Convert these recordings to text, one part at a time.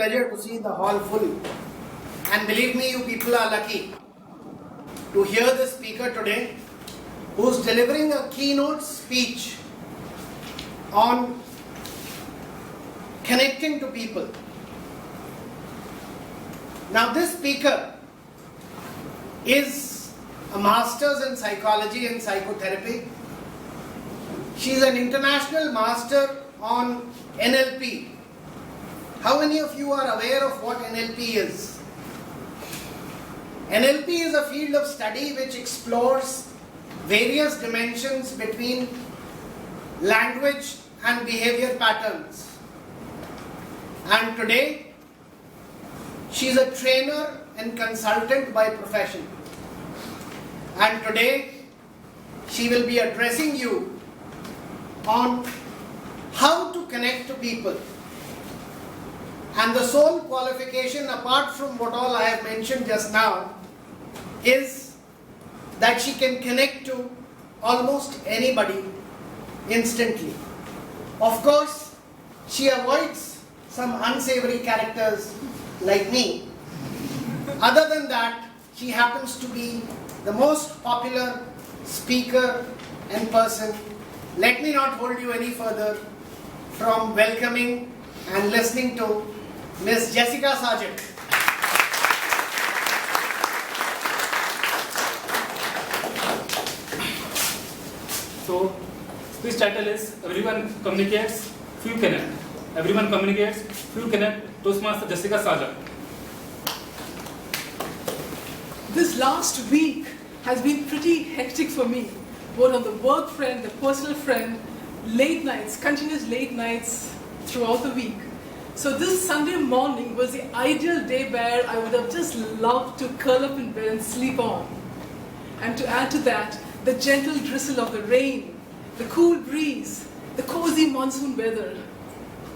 pleasure to see the hall full. And believe me, you people are lucky to hear the speaker today who's delivering a keynote speech on connecting to people. Now this speaker is a master's in psychology and psychotherapy. She's an international master on NLP. How many of you are aware of what NLP is? NLP is a field of study which explores various dimensions between language and behavior patterns. And today, she's a trainer and consultant by profession. And today, she will be addressing you on how to connect to people. And the sole qualification, apart from what all I have mentioned just now, is that she can connect to almost anybody instantly. Of course, she avoids some unsavory characters like me. Other than that, she happens to be the most popular speaker and person. Let me not hold you any further from welcoming and listening to Miss Jessica ACB1. So, this title is Everyone Communicates, Few Connect. Everyone Communicates, Few Connect, Toastmaster Jessica ACB1. This last week has been pretty hectic for me, both on the work front, the personal front, late nights, continuous late nights throughout the week. So this Sunday morning was the ideal day where I would have just loved to curl up in bed and sleep on. And to add to that, the gentle drizzle of the rain, the cool breeze, the cozy monsoon weather,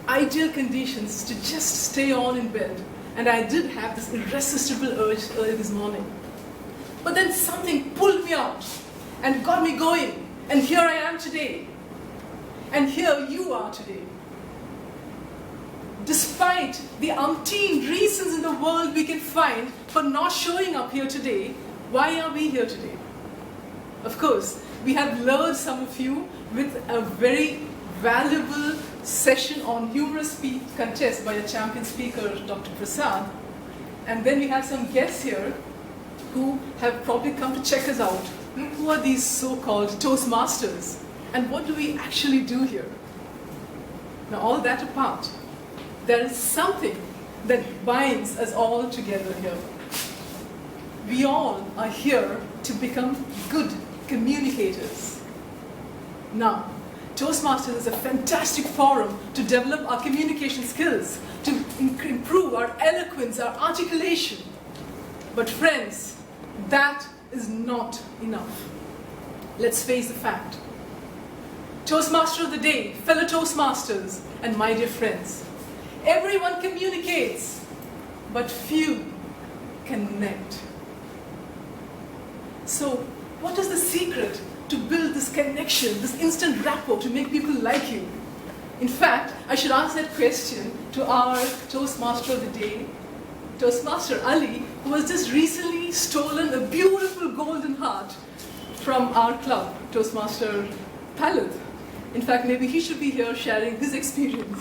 ideal conditions to just stay on in bed. And I did have this irresistible urge early this morning. But then something pulled me out and got me going. And here I am today. And here you are today. Despite the umpteen reasons in the world we can find for not showing up here today, why are we here today? Of course, we have lured some of you with a very valuable session on humorous speech contest by a champion speaker, Dr. Prasad. And then we have some guests here who have probably come to check us out. Who are these so-called Toastmasters? And what do we actually do here? Now, all that apart, there is something that binds us all together here. We all are here to become good communicators. Now, Toastmasters is a fantastic forum to develop our communication skills, to improve our eloquence, our articulation. But friends, that is not enough. Let's face the fact. Toastmaster of the day, fellow Toastmasters, and my dear friends, everyone communicates, but few connect. So, what is the secret to build this connection, this instant rapport to make people like you? In fact, I should ask that question to our Toastmaster of the day, Toastmaster Ali, who has just recently stolen a beautiful golden heart from our club, Toastmaster Palith. In fact, maybe he should be here sharing his experience.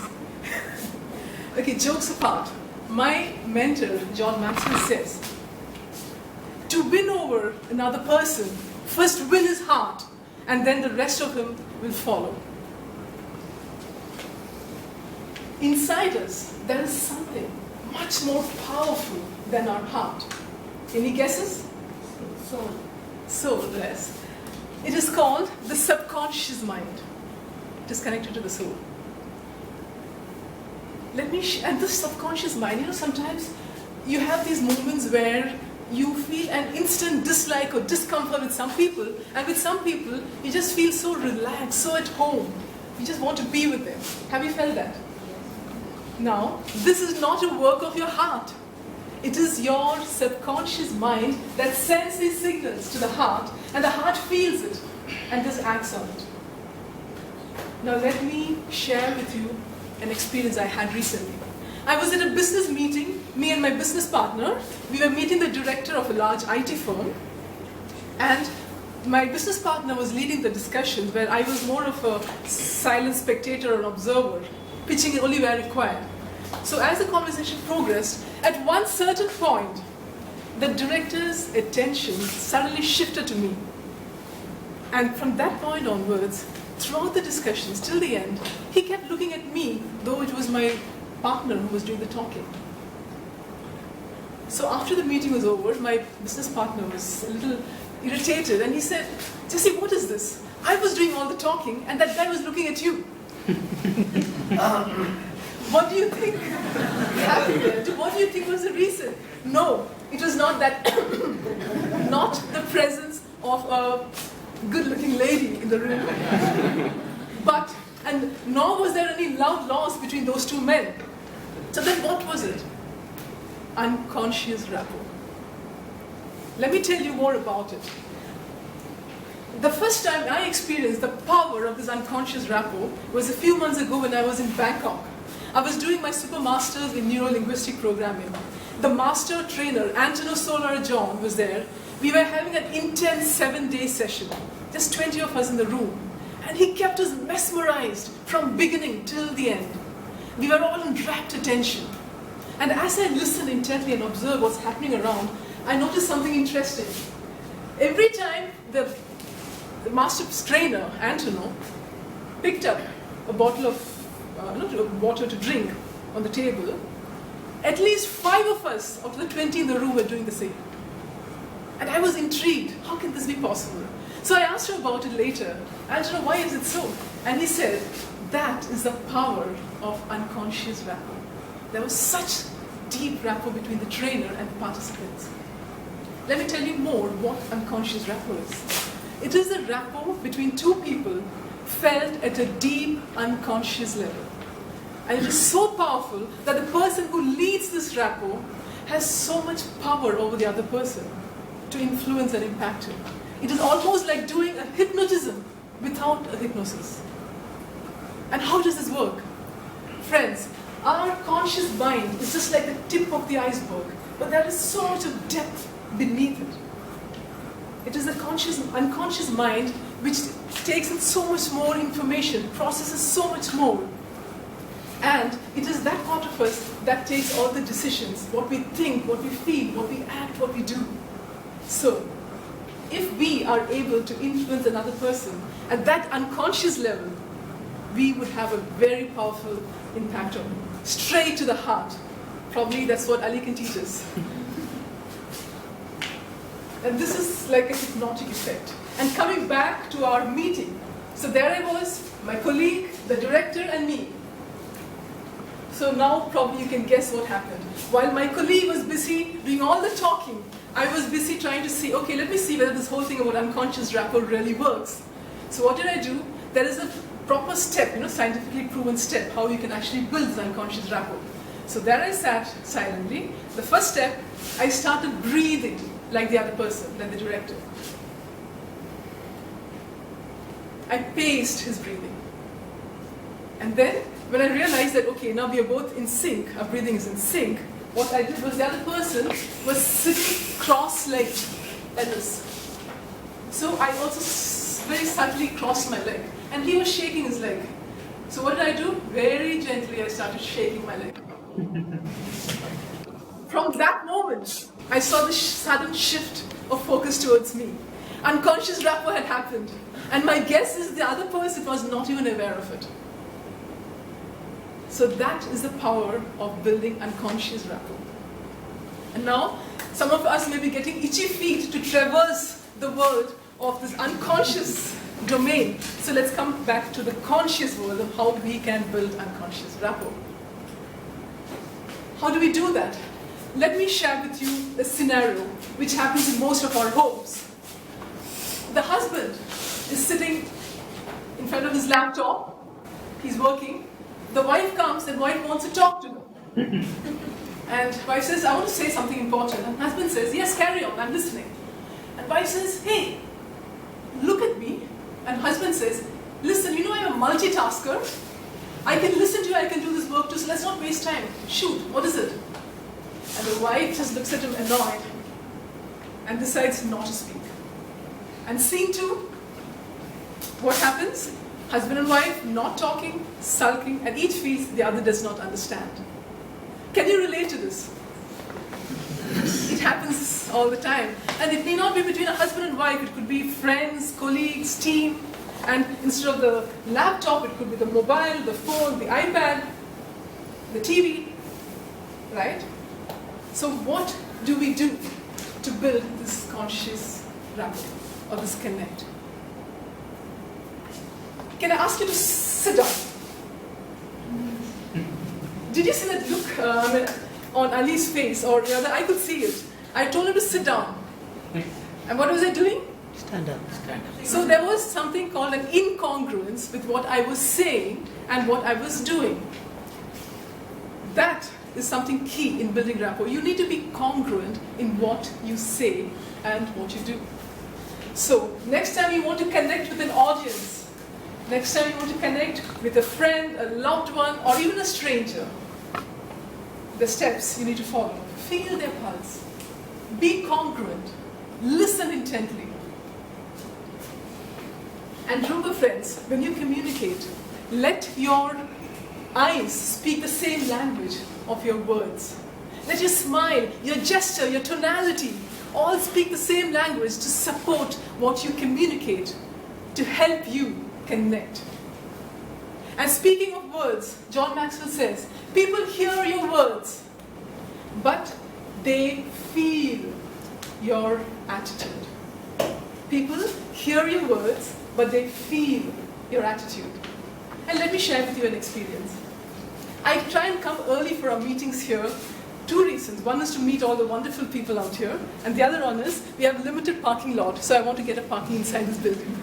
Okay, jokes apart, my mentor, John Maxwell, says, to win over another person, first win his heart, and then the rest of him will follow. Inside us, there is something much more powerful than our heart. Any guesses? Soul. Soul, yes. It is called the subconscious mind. It is connected to the soul. And this subconscious mind, sometimes you have these moments where you feel an instant dislike or discomfort with some people, and with some people, you just feel so relaxed, so at home. You just want to be with them. Have you felt that? Now, this is not a work of your heart. It is your subconscious mind that sends these signals to the heart, and the heart feels it and just acts on it. Now let me share with you an experience I had recently. I was at a business meeting, me and my business partner. We were meeting the director of a large IT firm, and my business partner was leading the discussion, where I was more of a silent spectator or observer, pitching only where required. So as the conversation progressed, at one certain point, the director's attention suddenly shifted to me. And from that point onwards, throughout the discussions till the end, he kept looking at me, though it was my partner who was doing the talking. So after the meeting was over, my business partner was a little irritated, and he said, "Jessie, what is this? I was doing all the talking and that guy was looking at you." What do you think happened there? What do you think was the reason? No, it was not that, not the presence of a good-looking lady in the room, and nor was there any loud loss between those two men. So then what was it? Unconscious rapport. Let me tell you more about it. The first time I experienced the power of this unconscious rapport was a few months ago when I was in Bangkok. I was doing my Super Masters in Neuro-Linguistic Programming. The master trainer, Antonio Solar John, was there. We were having an intense 7-day session, just 20 of us in the room. And he kept us mesmerized from beginning till the end. We were all in rapt attention. And as I listened intently and observed what's happening around, I noticed something interesting. Every time the master trainer, Antonio, picked up a bottle of water to drink on the table, at least 5 of us out of the 20 in the room were doing the same. And I was intrigued. How can this be possible? So I asked him about it later. Antonio, why is it so? And he said, that is the power of unconscious rapport. There was such deep rapport between the trainer and the participants. Let me tell you more what unconscious rapport is. It is a rapport between two people felt at a deep unconscious level. And it is so powerful that the person who leads this rapport has so much power over the other person to influence and impact him. It is almost like doing a hypnotism without a hypnosis. And how does this work? Friends, our conscious mind is just like the tip of the iceberg, but there is so much of depth beneath it. It is the unconscious mind which takes in so much more information, processes so much more. And it is that part of us that takes all the decisions, what we think, what we feel, what we act, what we do. So, if we are able to influence another person at that unconscious level, we would have a very powerful impact on them, straight to the heart. Probably that's what Ali can teach us. And this is like a hypnotic effect. And coming back to our meeting, so there I was, my colleague, the director, and me. So now probably you can guess what happened. While my colleague was busy doing all the talking, I was busy trying to see, okay, let me see whether this whole thing about unconscious rapport really works. So what did I do? There is a proper step, scientifically proven step, how you can actually build this unconscious rapport. So there I sat silently. The first step, I started breathing like the other person, like the director. I paced his breathing. And then, when I realized that, okay, now we are both in sync, our breathing is in sync, what I did was the other person was sitting cross-legged like this. So I also very subtly crossed my leg. And he was shaking his leg. So what did I do? Very gently I started shaking my leg. From that moment, I saw the sudden shift of focus towards me. Unconscious rapport had happened. And my guess is the other person was not even aware of it. So that is the power of building unconscious rapport. And now, some of us may be getting itchy feet to traverse the world of this unconscious domain. So let's come back to the conscious world of how we can build unconscious rapport. How do we do that? Let me share with you a scenario which happens in most of our homes. The husband is sitting in front of his laptop, he's working. The wife comes and wife wants to talk to him. And wife says, I want to say something important. And husband says, yes, carry on, I'm listening. And wife says, hey, look at me. And husband says, listen, I'm a multitasker. I can listen to you, I can do this his work too, so let's not waste time. Shoot, what is it? And the wife just looks at him annoyed and decides not to speak. And scene 2, what happens? Husband and wife not talking, sulking, and each feels the other does not understand. Can you relate to this? It happens all the time. And it may not be between a husband and wife, it could be friends, colleagues, team. And instead of the laptop, it could be the mobile, the phone, the iPad, the TV, right? So what do we do to build this conscious rapport or this connect? Can I ask you to sit down? Did you see that look on Ali's face, or rather I could see it. I told him to sit down. And what was I doing? Stand up. So there was something called an incongruence with what I was saying and what I was doing. That is something key in building rapport. You need to be congruent in what you say and what you do. So next time you want to connect with an audience, next time you want to connect with a friend, a loved one, or even a stranger, the steps you need to follow. Feel their pulse. Be congruent. Listen intently. And remember, friends, when you communicate, let your eyes speak the same language of your words. Let your smile, your gesture, your tonality, all speak the same language to support what you communicate, to help you connect. And speaking of words, John Maxwell says, people hear your words, but they feel your attitude. People hear your words, but they feel your attitude. And let me share with you an experience. I try and come early for our meetings here. 2 reasons. One is to meet all the wonderful people out here, and the other one is we have a limited parking lot, so I want to get a parking inside this building.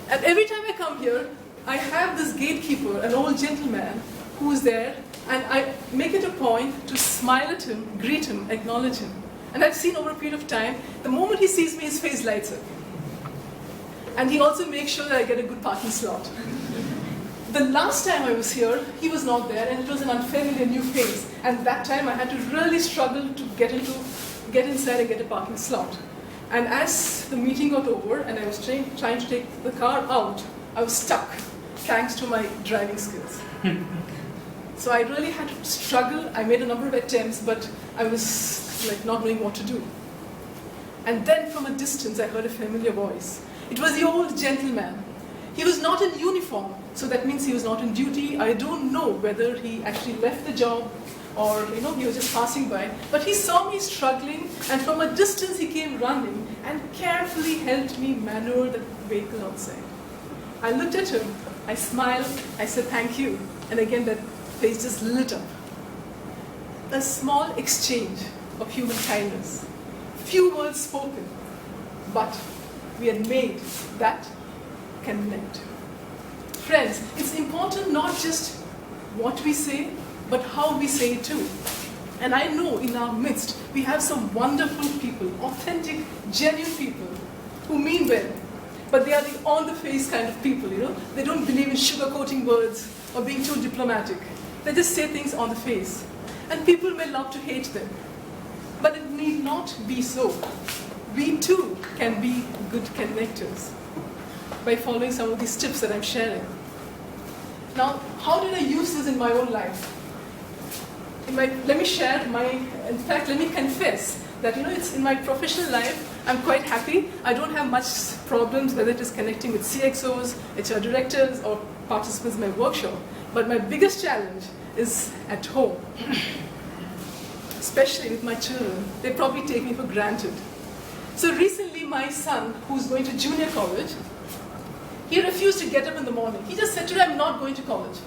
And every time I come here, I have this gatekeeper, an old gentleman, who is there, and I make it a point to smile at him, greet him, acknowledge him. And I've seen over a period of time, the moment he sees me, his face lights up. And he also makes sure that I get a good parking slot. The last time I was here, he was not there, and it was an unfamiliar new face. And that time I had to really struggle to get inside and get a parking slot. And as the meeting got over, and I was trying to take the car out, I was stuck, thanks to my driving skills. So I really had to struggle. I made a number of attempts, but I was like not knowing what to do. And then from a distance, I heard a familiar voice. It was the old gentleman. He was not in uniform, so that means he was not in duty. I don't know whether he actually left the job or he was just passing by. But he saw me struggling, and from a distance he came running and carefully helped me maneuver the vehicle outside. I looked at him, I smiled, I said thank you, and again that face just lit up. A small exchange of human kindness. Few words spoken, but we had made that connect. Friends, it's important not just what we say, but how we say it too. And I know in our midst, we have some wonderful people, authentic, genuine people, who mean well, but they are the on-the-face kind of people, They don't believe in sugarcoating words or being too diplomatic. They just say things on the face. And people may love to hate them. But it need not be so. We too can be good connectors by following some of these tips that I'm sharing. Now, how did I use this in my own life? Let me confess that it's in my professional life, I'm quite happy. I don't have much problems, whether it is connecting with CXOs, HR directors, or participants in my workshop. But my biggest challenge is at home, especially with my children. They probably take me for granted. So recently, my son, who's going to junior college, he refused to get up in the morning. He just said today, I'm not going to college.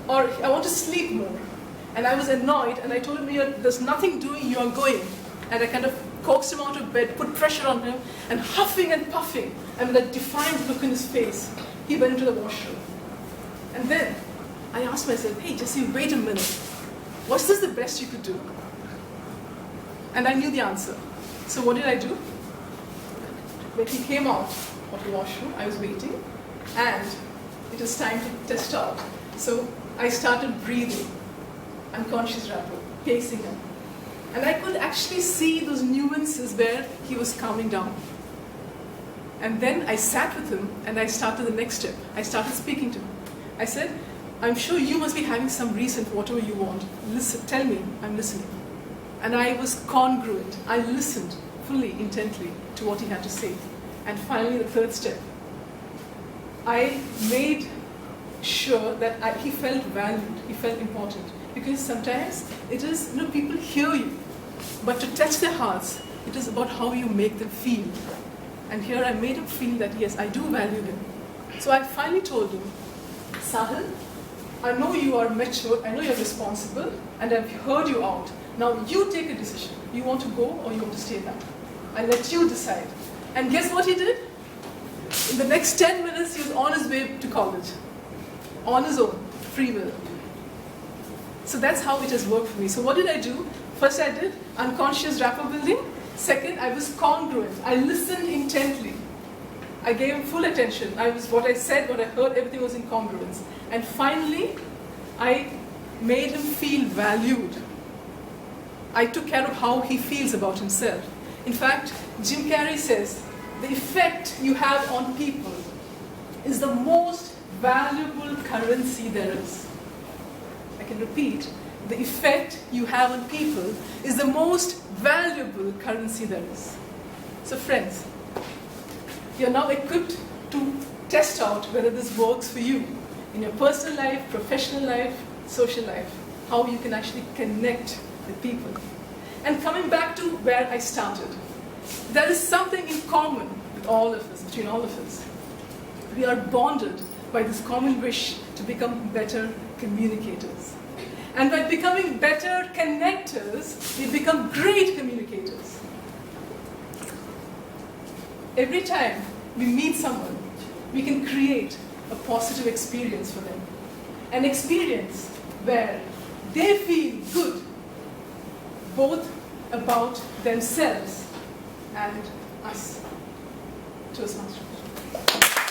Or I want to sleep more. And I was annoyed, and I told him, there's nothing doing, you are going. And I kind of coaxed him out of bed, put pressure on him, and huffing and puffing, and with that defiant look in his face, he went into the washroom. And then I asked myself, hey, Jesse, wait a minute. Was this the best you could do? And I knew the answer. So what did I do? When he came out of the washroom, I was waiting, and it was time to test out. So I started breathing, unconscious rapper, pacing him. And I could actually see those nuances where he was calming down. And then I sat with him and I started the next step. I started speaking to him. I said, I'm sure you must be having some reason for whatever you want. Listen, tell me, I'm listening. And I was congruent. I listened fully, intently to what he had to say. And finally, the third step. I made sure that he felt valued, he felt important. Because sometimes it is, people hear you. But to touch their hearts, it is about how you make them feel. And here I made him feel that, yes, I do value him. So I finally told him, Sahil, I know you are mature, I know you're responsible, and I've heard you out. Now you take a decision. You want to go or you want to stay back? I'll let you decide. And guess what he did? In the next 10 minutes, he was on his way to college. On his own, free will. So that's how it has worked for me. So what did I do? First I did unconscious rapport building. Second, I was congruent. I listened intently. I gave him full attention. What I said, what I heard, everything was in congruence. And finally, I made him feel valued. I took care of how he feels about himself. In fact, Jim Carrey says, the effect you have on people is the most valuable currency there is. I can repeat, the effect you have on people is the most valuable currency there is. So friends, you're now equipped to test out whether this works for you in your personal life, professional life, social life, how you can actually connect with people. And coming back to where I started, there is something in common with all of us, between all of us. We are bonded by this common wish to become better communicators. And by becoming better connectors, we become great communicators. Every time we meet someone, we can create a positive experience for them. An experience where they feel good, both about themselves and us. Toastmasters.